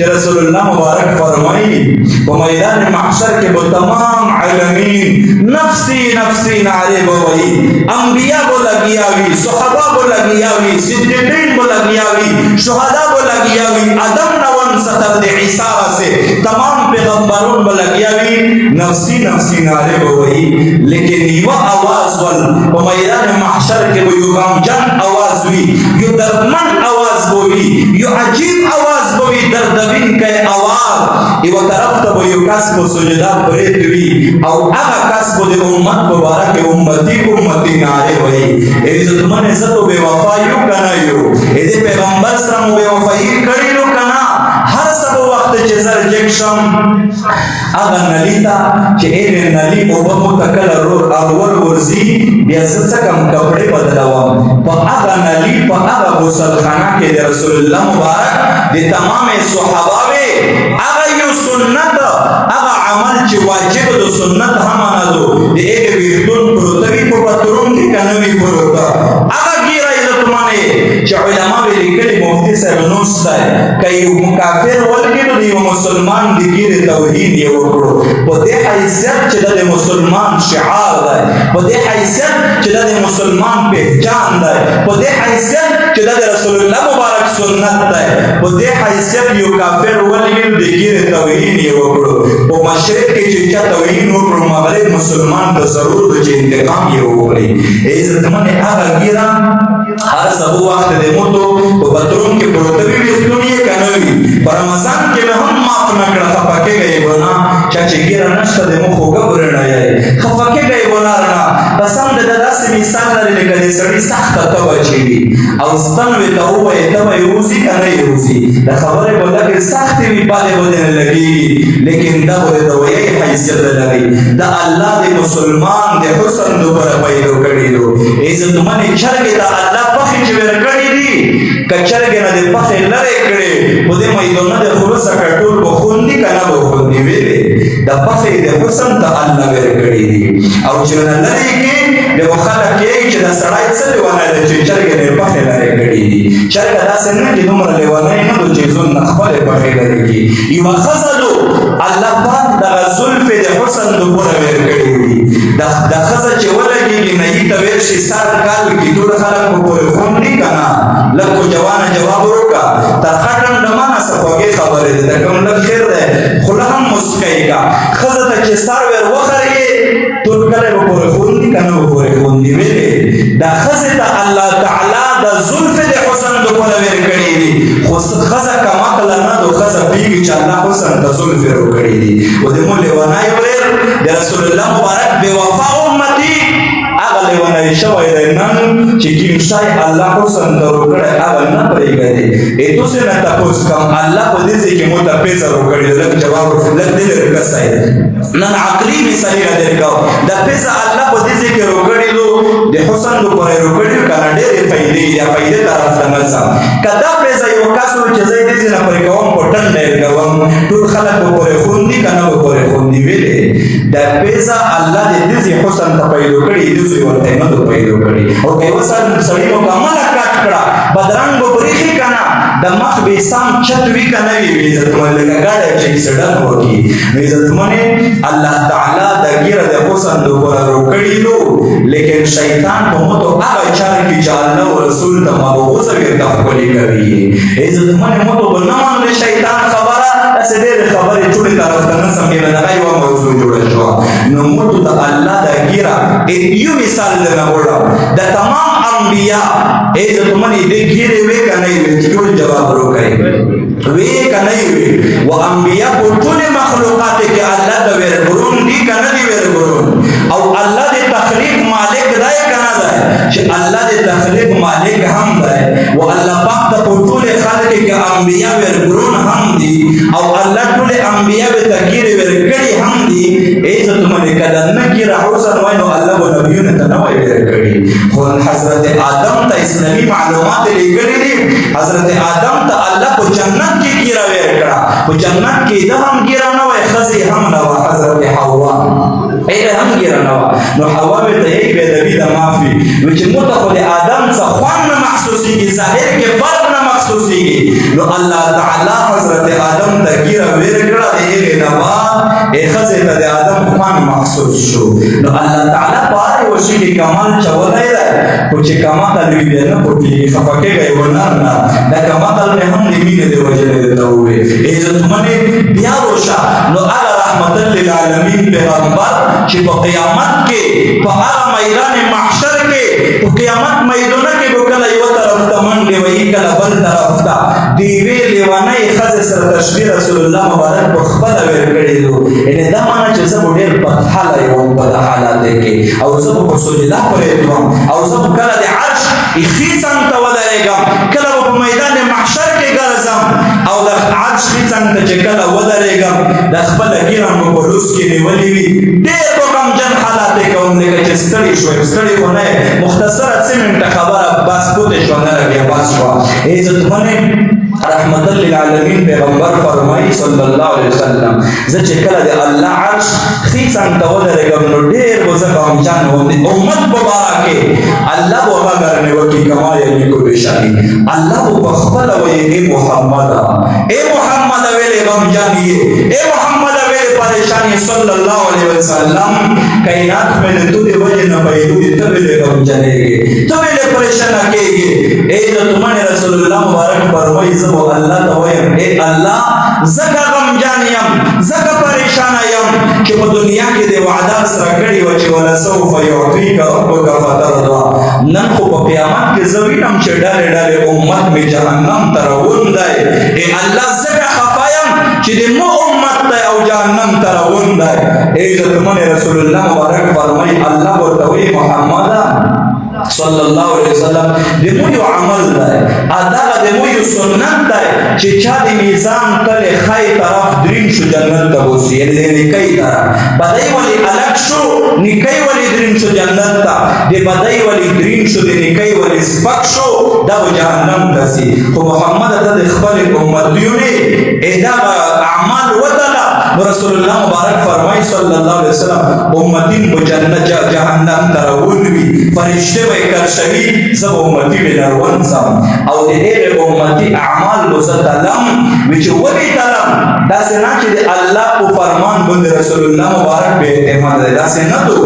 چې رسول الله مبارک فرمایي په میدان محشر کې به تمام عالمین نفسی نفسی نعرے بوئی، انبیاء بو لگیاوی، صحابہ بو لگیاوی، صدیقین بو لگیاوی، شہداء بو لگیاوی، آدم نوان سطر دے عیسیٰ سے تمام پیغمبرون بو لگیاوی نفسی نفسی نعرے بوئی. لیکن یو آواز ول په میدان محشر کې به یو غمجن آواز وی، یو دردمن آواز بوی، یو عجیب آواز بوی، دردوین که آواز. یو طرف ته به یو کس په سجدا پریت وی او هغه کس به د امت مبارک امتی امتی نعرے وی. عزت من عزت و بے وفایو کنا یو دې پیغمبر سره مو بے وفایی کړیو کنا. هر سب وخت چې زر جکشم هغه نلی ته چې این نلی او به متکل اور ورزی بیا څه کم کپڑے بدلوم په هغه نلی په هغه غسلخانه کې د رسول الله مبارک د تمام صحابه هغه یو سنت هغه عمل چې واجب د سنت هم نه دو د ایک ویردون پروتوی په پترون کې کنوي پروتا هغه ګیره عزت مانه چې علما به لیکلي مفتی صاحب نوستای کای کافر ولګي نو مسلمان د ګیره توحید یې وکړو په دې حیثیت چې د مسلمان شعار دی، په دې حیثیت چې د مسلمان پہچان دی، په دې حیثیت چې د رسول الله مبارک سنت دی، په دې حیثیت یو کافر ولګي نو د ګیره توحید یې وکړو. په مشرق کې چې توحید وکړو مغرب مسلمان ته ضرور د انتقام یې وکړي. عزت منه هغه ګیره هر سبو وخت د موتو په پترون کې پروتوی وختونی کنوي په رمضان کې به هم معاف نکړه خپکه گئی بنا چې ګیره نشته د مخ وګبر نه یې خپکه گئی بنا رنا پسند د داسې مثال لري لکه د سړی سخت توبه چي او ستن وي توبه ته وي روزي کنه روزي د خبره په دغه سخت وي باندې ودن لګي لیکن دا وې د وې حیثیت لري د الله د مسلمان د حسن د پر پیدا کړی دو عزت منه چرګ د الله په چې ورکړی دي کچرګ نه د پخې لره کړي په دې میدان د خلوص کټول بخوندي کنه بخوندي ویلې د پخې د حسن ته الله ورکړی دي او چې نه لري کې د وخاله کې چې د سړی څه ونه د چې چرګ نه پخې لره کړی دي چرګ داسې نه کې دومره لیوانه نه د چې زون خپل پخې لره کې یو خزلو الله پاک د زلف د حسن د پوره ورکړی دي د خزه چې ولګي نه یې تویر شي سار کال کې ټول خلک په پوره خوندي کنه لکه جوانه جواب ورکا تر خټن دمانه سپوږی خبره ده کوم لږ خیر ده خله هم مسکای کا خزه ته چې سار ور وخرې ټول کله په پوره خوندي کنه په پوره خوندي ویلې دا خزه ته الله تعالی د زلف د حسن د پوره ورکړي دي خو خزه کما کله نه د خزه پیږي چې الله حسن د زلف ورکړي دي او د مولې ونای ور د رسول الله مبارک بے وفا امتی اغلی ونای شوی دی نن چې کیم شای الله حسن درو کړی هغه نه پرېږدي ایتو سے نه تپوس کم الله په دې کې مو ته پیسه ورکړي لږ جواب لږ دې رکسای نن عقلی مثالی را درکاو د پیسه الله په دې کې ورکړي لو د حسن لو پر ورکړي کنه ډېرې فائدې یا فائدې طرف ته مزه کدا پیسه یو کاسو چې زې دې نه پرې کوم پټن ډېر کوم ټول خلک په خوندي کنه په خوندي ویلې د پیسه الله دې حسن ته پیدا کړی دې ورته نه پیدا کړی او که وسل سړی مکمل کټ کړه بدرنګ بریخي کنه د مخ به سم چت وی کنه وی عزت مله لګاډه چې سړک وکی عزت منه الله تعالی د ګیره د حسن د ورو کړی لو لیکن شیطان په مو ته هغه چار کې جانو رسول ته مبوغ وسوي تخولي کوي عزت منه مو ته بنامه شیطان خبره اسدې خبره ټولې طرف ته نه سمې نه غي و موضوع جوړ شو نو مو ته الله د ګیره یو مثال نه وړه د تمام انبیاء عزت منه د ګیره وې کنه ټول جواب ورکړي وی کنه وی و انبیاء په ټول مخلوقات کې الله د ورګرون دي کنه دي ورګرون او الله د تخلیق مالک دی کنه دی چې الله د تخلیق مالک هم دی او الله پاک د ټول خلق کې انبیاء ورګرون هم دي او الله ټول انبیاء به تغیر ورکړي هم دي عزت منه کله نه کی حسن وینو الله او نبیونه ته نو ورکړي خو حضرت آدم ته اسلامي معلومات لګړي دي حضرت آدم ته الله په جنت کې ګیرا ورکړه په جنت کې د هم ګیرا نه وای خزي هم نه حضرت حوا ایغه هم ګیرنه وه. نو حوا ورته یې بېادبي ده معافي وایي چې موږ ته خو د آدم څه خوند نه محسوسېږي، ظاهر کې فرق نه محسوسېږي. نو الله تعالی حضرت آدم ته ګیره ویر کړه، د هغې نه بعد ښځې ته د آدم خوند محسوس شو. نو الله تعالی په هر یو شي کې کمال چولی دی، خو چې کمقل وي بیا نه پوهېږي، خفه کېږئ ونر نه، دا کمقل مې هم د مینې د وجې نه درته وویل. عزتمنې بیا روشه. نو هغه رحمت للعالمین پیغمبر چې په قیامت کې په هغه میدان محشر کې په قیامت میدانه کې به کله یوه طرف ته منډې وهي کله بل طرف ته د یوې لیونۍ ښځې سره تشبیه رسول الله مبارک په خپله ویل کړي دو. یعنې دا معنی چې زه به ډېر بدحاله یم په دا حالاتو کې، او زه به په سجده پرېږد وم، او زه به کله د عرش ښي څنګ ته ودرېږم، کله به په میدان محشر کې ګرځم، او د عرش ښي څنګ ته چې کله ودرېږم د خپله ږیره مو په لوس کې نیولې وي. ډېر به غمجن حالات یې کوم، لکه چې ستړي شوی، ستړي خو نه مختصره 3 منټه خبره بس پوتې شوه، نه بیا بس شوه. عزتمنې رحمت للعالمین پیغمبر فرمایي صلی الله علیه وسلم زه چې کله د الله عرش ښي څنګ ته ودرېږم نو ډېر به زه غمجن وم. د امت په باره کې الله به غږ وکړي کما یلیق بشأنه. الله به پخپله وایي ای محمده، ای محمده ویلې غمجن یې، ای محمده ویلې پریشان یې صلی الله علیه وسلم. کائنات مې د تو د وجې نه پیدا دي، ته ویلې غمجنېږې، ته ویلې پریشانه کېږې. عزتمن رسول الله مبارک فرمایي زه به الله ته وایم ای الله ځکه غمجن یم، ځکه پریشانه یم چې په دنیا کې د وعده سره کړې وه چې ولسوف یعطیک ربک فترضی. نن خو په قیامت کې زه وینم چې ډلې ډلې امت مې جهنم ته روان دی. ای الله ځکه خفه یم چې د مو امت دی او جهنم ته روان دی. عزتمن رسول الله مبارک فرمایي الله ورته وایي محمده صلی الله علیه وسلم د مو یو عمل دی، دغه د مو یو سنت دی چې چا د میزان تلې ښی طرف درین شو جنت ته بوځي، یعنې د نیکۍ طرف. بدۍ ولې الګ شو، نیکۍ ولې درین شو جنت ته، د بدۍ ولې درین شو، د نیکۍ ولې سپک شو، دا به جهنم ته ځي. خو محمد ته د خپلې امتیونې دغه اعمال وتله. رسول الله مبارک فرمایي صلی الله علیه وسلم امتین به جنت جهنم ته روان وي، فرشته به کرشوي، زه به امتي به روان ځم، او د هغې امتي اعمال به زه تلم. وایي چې ولې تلم؟ داسې نه چې د الله په فرمان باندې رسول الله مبارک بې اعتماد دی، داسې نه دو.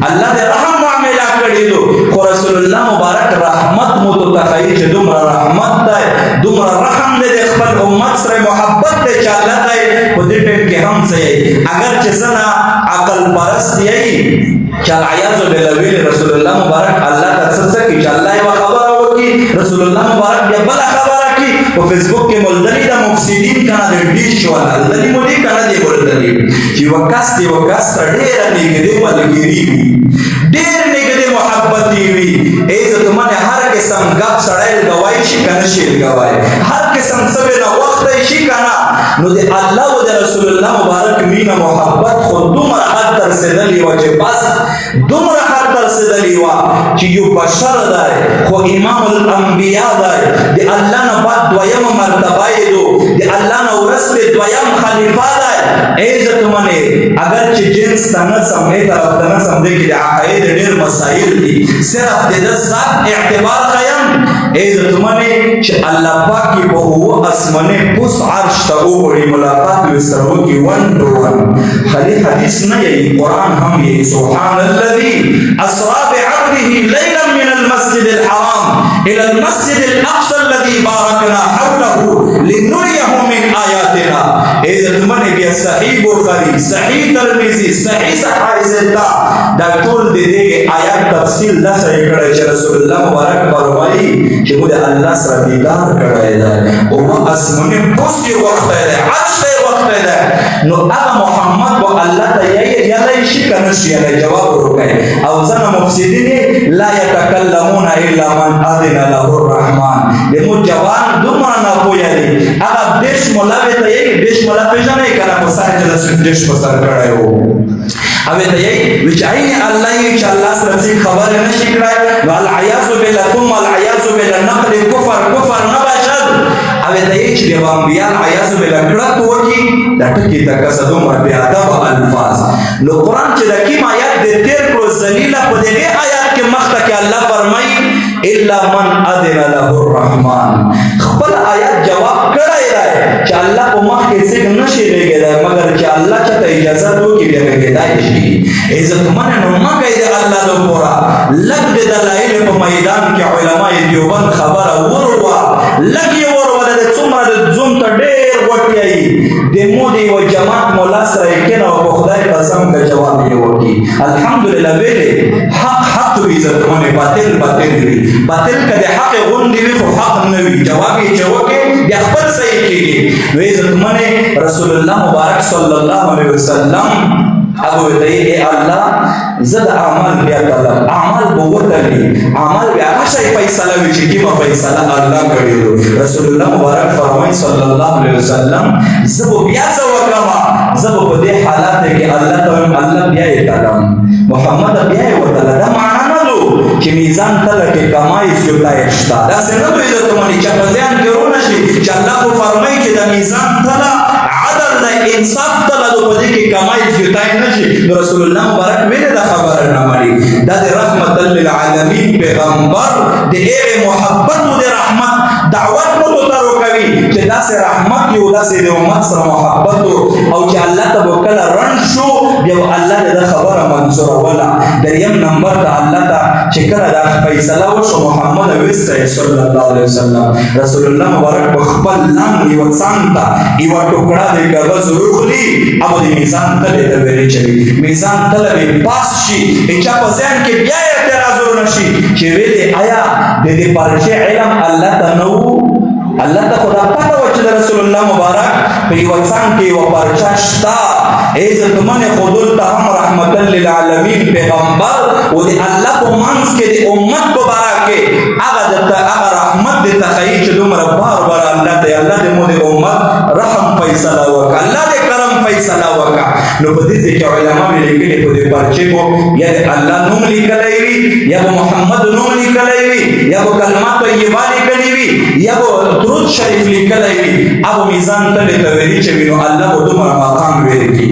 الله د رحم معامله کړې دو، خو رسول الله مبارک رحمت مو ته تخیل چې دومره رحمت دی، دومره رحم دی د خپل امت سره، محبت دی چې الله دی په دې ټیم کې هم څه یی. اگر چې زه نه عقل پرست یی چې العیاذ بالله ویلې رسول الله مبارک الله ته څه کړي چې الله یوه خبره وکړي، رسول الله مبارک بیا بله خبره کړي. په فیسبوک کې ملدلي د مفسدین کنه د ډیش والا دلدلي مو دي کنه دی ملدلي چې یوه کس د یوه کس سره ډېره نږدې ملګري وي، ډېر نږدې محبت وي. عزتمن هر قسم ګپ سړی لګوای شي که نه شي لګوای، هر قسم څه بې نه وخته شي که نه. نو د الله او د رسول الله مبارک مینه محبت خو دومره حد ته رسېدلې وه چې بس دومره حد ته رسېدلې وه چې یو بشر دی خو امام الانبیا دی، د الله نه بعد دویمه مرتبه یې دو، د الله نه وروسته دویم خلیفه دی. عزتمنې اگر چې جنس ته نه سم ای طرف ته نه سم دی کې د عقاید ډېر مسایل دي، صرف د ده ذات اعتبار ښیم. عزتمنې چې الله پاک یې په اووه اسمانې پوس عرش ته وغواړي ملاقات یې سره وکړي 1 to 1. خالي حدیث نه یی، قرآن هم یی. سبحان الذي اسرا بعبده ليلا من المسجد الحرام الى المسجد الاقصى الذي باركنا حوله لنريه من آیاتنا. عزتمنې بیا صحیح بخاري، صحیح ترمذي، صحیح صحیح دا ټول د دې آیات تفصیل داسې کړی چې رسول الله مبارک فرمایي چې موږ د الله سره دیدار کړی دی، اووه اسمانې پوس یې وختی دی، عرش ته یې وختی دی. نو هغه محمد به الله ته یلی شي که نه شي یلی جواب ورکوي. او ځنه مفسدین لا یتکلمون الا من اذن له الرحمن. زموږ جوان دومره ناپوهه دي، هغه دیش ملا به ته یې دیش ملا پېژنئ که نه په سر کې د دیش په سر کړی و اوی ته یې وایي چې عین الله یې چې الله سره ځي خبرې نه شي کړی. نو العیاذ بالله ثم العیاذ بالله نقل کفر نه باشد. اوی ته یې چې د انبیا العیاذ بالله کړک وکړي دا ټکی تکه دومره بې ادبه الفاظ. نو قرآن چې د کوم آیات دې تېر کړو ذلیله، په دغې آیات کې مخته کې الله فرمایي الا من اذن له الرحمن. خپل آیات جواب کړی دی چې الله په مخ کې څوک نشي لګېدی مګر چې الله چاته اجازه وکړي بیا لګېدای شي. عزتمنه نو مه کوئ د الله لپاره. لږ د دلایل په میدان کې علماء دیوبند خبره وروه، لږ یې وروه، د څومره د زوم ته ډېر غوټیایي د مو د یوه جماعت مولا سره یې کېنه او په خدای قسم که جواب یې وکړي. الحمدلله ویلې حق حق وي، عزتمنې باطل باطل وي. باطل که د حق غوندې وي خو حق نه وي. جواب یې چې وکړي بیا خپل صحیح کېږي. وی عزتمنې رسول الله مبارک صلی الله علیه وسلم ابو ته ای الله زه د اعمال بیا طلب، اعمال به وتلي، اعمال بیا هغه شی فیصله وي چې کومه فیصله الله کړې وي. رسول الله مبارک فرمایي صلی الله علیه وسلم زه به بیا څه وکړم، زه به په دې حالات کې الله ته وایم الله بیا یې کړم، محمد بیا یې وتله. دا معنا نه ده چې میزان تله کې کمای سیوتای شته، داسې نه ده عزتمنې چې په ذهن کې ورونه شي چې الله خو فرمایي چې د میزان تله عدل د انصاف تله ده، په دې کې کمای سیوتای نه شي. نو رسول الله مبارک ویلې دا خبره نه مني. دا د رحمت للعالمین پیغمبر د هغې محبت او د رحمت دعوت مو ته ورکوي چې داسې رحمت یو، داسې د امت سره محبت او چې الله ته به کله رنډ شو بیا به الله د خبره منظوروله. دریم نمبر ته الله ته چې کله دا فیصله وشو محمد ویسته صلی الله علیه وسلم رسول الله مبارک په خپل لام یوه څنګ ته یوه ټوکړه د کاغذ روخلي او د میزان تلې ته ویلچوي. میزان تله به پاس شي، چا په ذهن کې بیا اعتراض ورنه شي چې ویلې آیا د دې پارچې علم الله ته نه و؟ الله ته خو دا پته وه چې د رسول الله مبارک په یوه څنګ کې یوه پارچه شته. عزتمنې خو دلته هم رحمتا للعالمین پیغمبر و د الله په منځ کې د امت په باره کې هغه رحمت د تخیل چې دومره بار بار الله ته الله د مو د امت رحم فیصله وکړه، الله د کرم فیصله وکړه. نو په دې ځای کې علما مې لیکلي په دې پرچې کو یا د الله نوم لیکلی وي، یا به محمد نوم لیکلی وي، یا به کلمات طیبه لیکلي وي، یا به درود شریف لیکلی وي. او میزان تلې ته ویلي چې وي نو الله به دومره مقام ویل کړي.